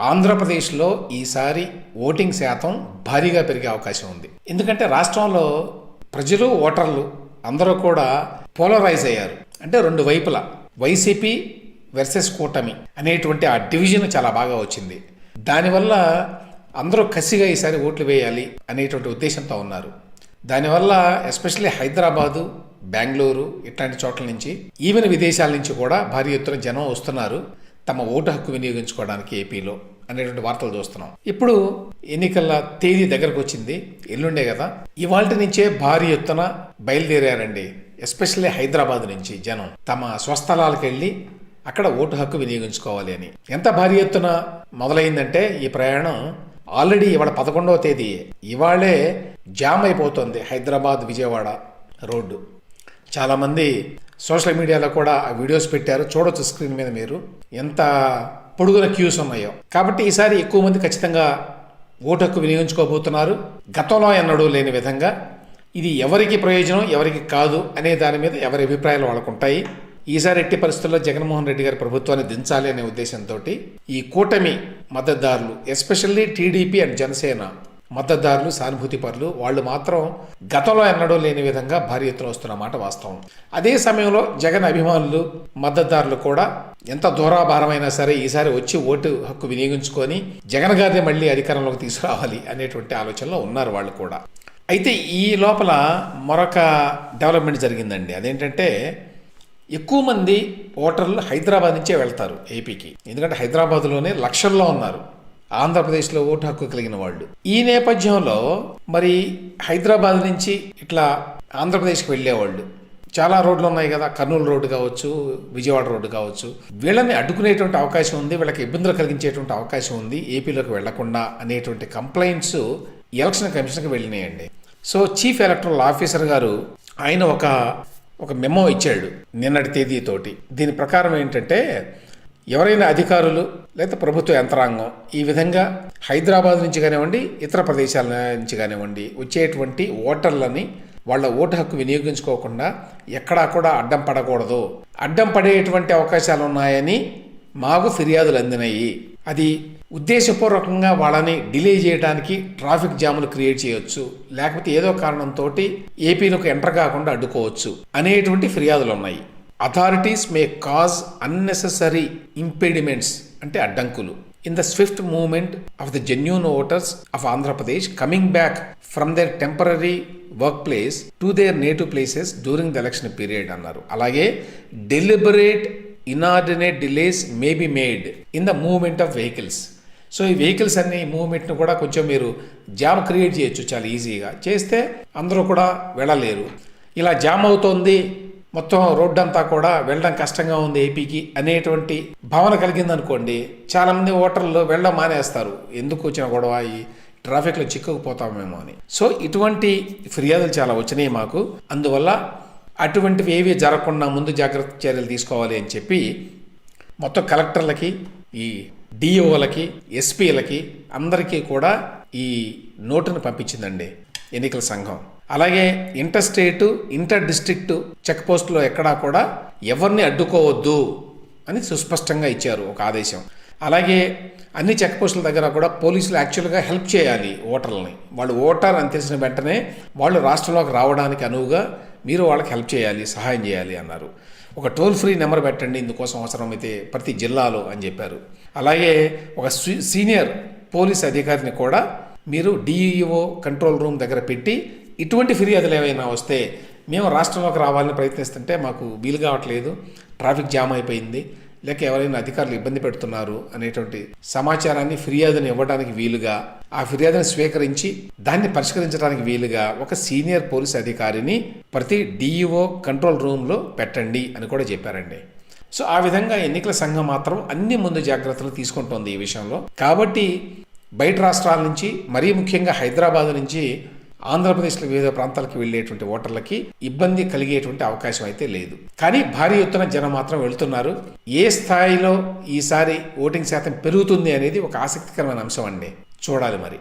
ఆంధ్రప్రదేశ్లో ఈసారి ఓటింగ్ శాతం భారీగా పెరిగే అవకాశం ఉంది. ఎందుకంటే రాష్ట్రంలో ప్రజలు, ఓటర్లు అందరూ కూడా పోలరైజ్ అయ్యారు. అంటే రెండు వైపులా వైసీపీ వర్సెస్ కూటమి అనేటువంటి ఆ డివిజన్ చాలా బాగా వచ్చింది. దానివల్ల అందరూ కసిగా ఈసారి ఓట్లు వేయాలి అనేటువంటి ఉద్దేశంతో ఉన్నారు. దానివల్ల ఎస్పెషల్లీ హైదరాబాదు, బెంగళూరు ఇట్లాంటి చోట్ల నుంచి, ఈవెన్ విదేశాల నుంచి కూడా భారీ ఎత్తున జనం వస్తున్నారు తమ ఓటు హక్కు వినియోగించుకోవడానికి ఏపీలో అనేటువంటి వార్తలు చూస్తున్నాం. ఇప్పుడు ఎన్నికల తేదీ దగ్గరకు వచ్చింది, ఎల్లుండే కదా. ఇవాళ నుంచే భారీ ఎత్తున బయలుదేరారండి. ఎస్పెషల్లీ హైదరాబాద్ నుంచి జనం తమ స్వస్థలాలకు వెళ్ళి అక్కడ ఓటు హక్కు వినియోగించుకోవాలి అని. ఎంత భారీ ఎత్తున మొదలైందంటే ఈ ప్రయాణం ఆల్రెడీ ఇవాళ 11వ తేదీ, ఇవాళే జామ్ అయిపోతుంది హైదరాబాద్ విజయవాడ రోడ్డు. చాలామంది సోషల్ మీడియాలో కూడా ఆ వీడియోస్ పెట్టారు, చూడొచ్చు స్క్రీన్ మీద మీరు ఎంత పొడుగున క్యూస్ ఉన్నాయో. కాబట్టి ఈసారి ఎక్కువ మంది ఖచ్చితంగా ఓటు హక్కు వినియోగించుకోబోతున్నారు. గతంలో ఎన్నడూ లేని విధంగా ఇది ఎవరికి ప్రయోజనం ఎవరికి కాదు అనే దాని మీద ఎవరి అభిప్రాయాలు వాళ్ళకు ఉంటాయి. ఈసారి ఎట్టి పరిస్థితుల్లో జగన్మోహన్ రెడ్డి గారి ప్రభుత్వాన్ని దించాలి అనే ఉద్దేశంతో ఈ కూటమి మద్దతుదారులు, ఎస్పెషల్లీ టీడీపీ అండ్ జనసేన మద్దతుదారులు, సానుభూతి పరులు, వాళ్ళు మాత్రం గతంలో ఎన్నడూ లేని విధంగా భారీ ఎత్తున వస్తున్నమాట వాస్తవం. అదే సమయంలో జగన్ అభిమానులు, మద్దతుదారులు కూడా ఎంత దూరాభారమైనా సరే ఈసారి వచ్చి ఓటు హక్కు వినియోగించుకొని జగన్ గారిని మళ్ళీ అధికారంలోకి తీసుకురావాలి అనేటువంటి ఆలోచనలో ఉన్నారు వాళ్ళు కూడా. అయితే ఈ లోపల మరొక డెవలప్మెంట్ జరిగిందండి. అదేంటంటే ఎక్కువ మంది ఓటర్లు హైదరాబాద్ నుంచే వెళ్తారు ఏపీకి. ఎందుకంటే హైదరాబాద్లోనే లక్షల్లో ఉన్నారు ఆంధ్రప్రదేశ్లో ఓటు హక్కు కలిగిన వాళ్ళు. ఈ నేపథ్యంలో మరి హైదరాబాద్ నుంచి ఇట్లా ఆంధ్రప్రదేశ్కి వెళ్ళేవాళ్ళు చాలా రోడ్లు ఉన్నాయి కదా, కర్నూలు రోడ్డు కావచ్చు, విజయవాడ రోడ్డు కావచ్చు. వీళ్ళని అడ్డుకునేటువంటి అవకాశం ఉంది, వీళ్ళకి ఇబ్బందులు కలిగించేటువంటి అవకాశం ఉంది ఏపీలోకి వెళ్లకుండా అనేటువంటి కంప్లైంట్స్ ఎలక్షన్ కమిషన్కి వెళ్ళినాయండి. సో చీఫ్ ఎలక్టరల్ ఆఫీసర్ గారు ఆయన ఒక మెమో ఇచ్చాడు నిన్నటి తేదీతోటి. దీని ప్రకారం ఏంటంటే ఎవరైనా అధికారులు లేదా ప్రభుత్వ యంత్రాంగం ఈ విధంగా హైదరాబాద్ నుంచి కానివ్వండి, ఇతర ప్రదేశాల నుంచి కానివ్వండి వచ్చేటువంటి ఓటర్లని వాళ్ళ ఓటు హక్కు వినియోగించుకోకుండా ఎక్కడా కూడా అడ్డం పడకూడదు. అడ్డం పడేటువంటి అవకాశాలు ఉన్నాయని మాకు ఫిర్యాదులు అందినాయి. అది ఉద్దేశపూర్వకంగా వాళ్ళని డిలే చేయడానికి ట్రాఫిక్ జాములు క్రియేట్ చేయొచ్చు, లేకపోతే ఏదో కారణంతో ఏపీలోకి ఎంటర్ కాకుండా అడ్డుకోవచ్చు అనేటువంటి ఫిర్యాదులు ఉన్నాయి. Authorities may cause unnecessary impediments అంటే అడ్డంకులు in the swift movement of the genuine voters of Andhra Pradesh coming back from their temporary work place to their native places during the election period అన్నారు. అలాగే deliberate inordinate delays may be made in the movement of vehicles. So ఈ vehicles అన్ని మూవ్మెంట్ను కూడా కొంచెం మీరు jam create చేయొచ్చు, చాలా ఈజీగా చేస్తే అందరూ కూడా వెళ్ళలేరు. ఇలా జామ్ అవుతోంది, మొత్తం రోడ్డు అంతా కూడా వెళ్ళడం కష్టంగా ఉంది ఏపీకి అనేటువంటి భావన కలిగిందనుకోండి, చాలామంది ఓటర్లు వెళ్ళడం మానేస్తారు. ఎందుకు వచ్చిన గొడవ, ఈ ట్రాఫిక్లో చిక్కుకుపోతామేమో అని. సో ఇటువంటి ఫిర్యాదులు చాలా వచ్చినాయి మాకు. అందువల్ల అటువంటివి ఏవి జరగకుండా ముందు జాగ్రత్త చర్యలు తీసుకోవాలి అని చెప్పి మొత్తం కలెక్టర్లకి, ఈ డిఓలకి, ఎస్పీలకి అందరికీ కూడా ఈ నోటును పంపించిందండి ఎన్నికల సంఘం. అలాగే ఇంటర్ స్టేటు, ఇంటర్ డిస్ట్రిక్ట్ చెక్ పోస్టులో ఎక్కడా కూడా ఎవరిని అడ్డుకోవద్దు అని సుస్పష్టంగా ఇచ్చారు ఒక ఆదేశం. అలాగే అన్ని చెక్ పోస్టుల దగ్గర కూడా పోలీసులు యాక్చువల్గా హెల్ప్ చేయాలి ఓటర్లని. వాళ్ళు ఓటర్ అని తెలిసిన వెంటనే వాళ్ళు రాష్ట్రంలోకి రావడానికి అనువుగా మీరు వాళ్ళకి హెల్ప్ చేయాలి, సహాయం చేయాలి అన్నారు. ఒక టోల్ ఫ్రీ నెంబర్ పెట్టండి ఇందుకోసం అవసరమైతే ప్రతి జిల్లాలో అని చెప్పారు. అలాగే ఒక సీనియర్ పోలీస్ అధికారిని కూడా మీరు డిఈఓ కంట్రోల్ రూమ్ దగ్గర పెట్టి ఇటువంటి ఫిర్యాదులు ఏమైనా వస్తే, మేము రాష్ట్రంలోకి రావాలని ప్రయత్నిస్తుంటే మాకు వీలు కావట్లేదు, ట్రాఫిక్ జామ్ అయిపోయింది, లేక ఎవరైనా అధికారులు ఇబ్బంది పెడుతున్నారు అనేటువంటి సమాచారాన్ని, ఫిర్యాదుని ఇవ్వడానికి వీలుగా, ఆ ఫిర్యాదుని స్వీకరించి దాన్ని పరిష్కరించడానికి వీలుగా ఒక సీనియర్ పోలీస్ అధికారిని ప్రతి డిఈఓ కంట్రోల్ రూమ్లో పెట్టండి అని కూడా చెప్పారండి. సో ఆ విధంగా ఎన్నికల సంఘం మాత్రం అన్ని ముందు జాగ్రత్తలు తీసుకుంటోంది ఈ విషయంలో. కాబట్టి బయట రాష్ట్రాల నుంచి, మరీ ముఖ్యంగా హైదరాబాద్ నుంచి ఆంధ్రప్రదేశ్లో వివిధ ప్రాంతాలకు వెళ్ళేటువంటి ఓటర్లకి ఇబ్బంది కలిగేటువంటి అవకాశం అయితే లేదు. కానీ భారీ ఎత్తున జనం మాత్రం వెళుతున్నారు. ఏ స్థాయిలో ఈసారి ఓటింగ్ శాతం పెరుగుతుంది అనేది ఒక ఆసక్తికరమైన అంశం అండి, చూడాలి మరి.